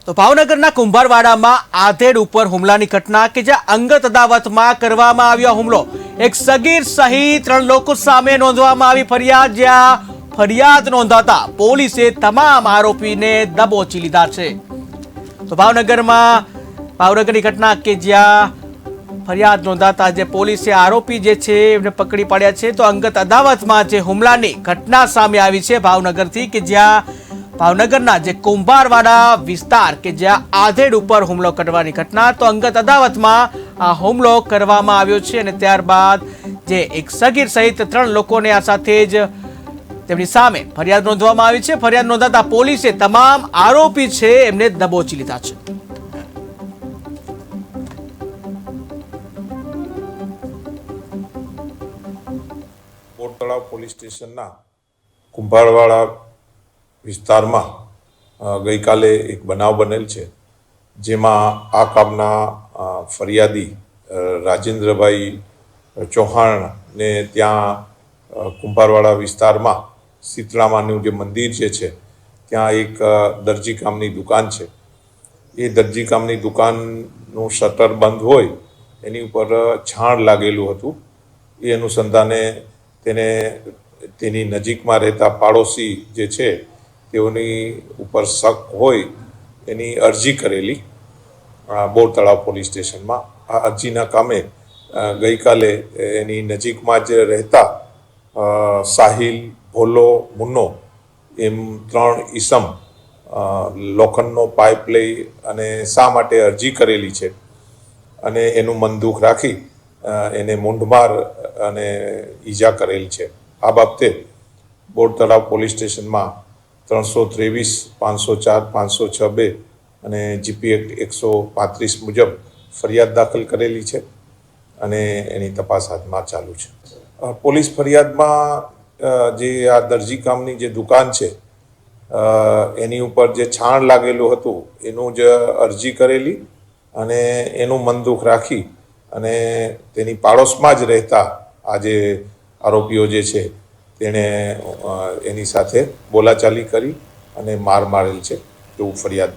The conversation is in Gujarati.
તો ભાવનગરના કુંભારવાડામાં આધેડ ઉપર હુમલાની ઘટના કે જ્યાં અંગત અદાવતમાં કરવામાં આવ્યો હુમલો, એક સગીર સહિત 3 લોકો સામે નોંધવામાં આવી ફરિયાદ, જ્યાં ફરિયાદ નોંધાતા પોલીસે તમામ આરોપીને દબોચી લીધા છે। તો ભાવનગરની ઘટના કે જ્યાં ફરિયાદ નોંધાતા જે પોલીસે આરોપી જે છે એમને પકડી પાડ્યા છે। તો અંગત અદાવતમાં જે હુમલાની ઘટના સામે આવી છે ભાવનગરથી, કે જ્યાં ભાવનગરના જે કુંભારવાડા વિસ્તાર કે જ્યાં આધેડ ઉપર હુમલો કરવાની ઘટના, તો અંગત અદાવતમાં આ હુમલો કરવામાં આવ્યો છે અને ત્યારબાદ જે એક સગીર સહિત 3 લોકોને આ સાથે જ તેમની સામે ફરિયાદ નોંધવામાં આવી છે। ફરિયાદ નોંધાતા પોલીસે તમામ આરોપી છે એમને દબોચી લીધા છે। બોરતળાવ પોલીસ સ્ટેશનના કુંભારવાડા વિસ્તારમાં ગઈકાલે એક બનાવ બનેલ છે, જેમાં આ કામના ફરિયાદી રાજેન્દ્રભાઈ ચૌહાણને ત્યાં કુંભારવાડા વિસ્તારમાં શીતળામાનું જે મંદિર જે છે ત્યાં એક દરજી કામની દુકાન છે। એ દરજી કામની દુકાનનું શટર બંધ હોય એની ઉપર છાણ લાગેલું હતું। એ અનુસંધાને તેની નજીકમાં રહેતા પાડોશી જે છે તેઓની ઉપર શક હોય એની અરજી કરેલી બોરતળાવ પોલીસ સ્ટેશનમાં। આ અરજીના કામે ગઈકાલે એની નજીકમાં જ રહેતા સાહિલ, ભોલો, મુન્નો એમ 3 ઈસમ લોખંડનો પાઇપ લઈ અને શા માટે અરજી કરેલી છે અને એનું મન દુઃખ રાખી એને મૂંઢમાર અને ઈજા કરેલ છે। આ બાબતે બોરતળાવ પોલીસ સ્ટેશનમાં 323, 504, 506 અને જીપી એક્ટ 135 મુજબ ફરિયાદ દાખલ કરેલી છે અને એની તપાસ હાથમાં ચાલુ છે। પોલીસ ફરિયાદમાં જે આ દરજી કામની જે દુકાન છે એની ઉપર જે છાણ લાગેલું હતું એનું જ અરજી કરેલી અને એનું મન દુઃખ રાખી અને તેની પાડોશમાં જ રહેતા આ જે આરોપીઓ જે છે તેણે એની સાથે બોલાચાલી કરી અને માર મારેલ છે તેવું ફરિયાદમાં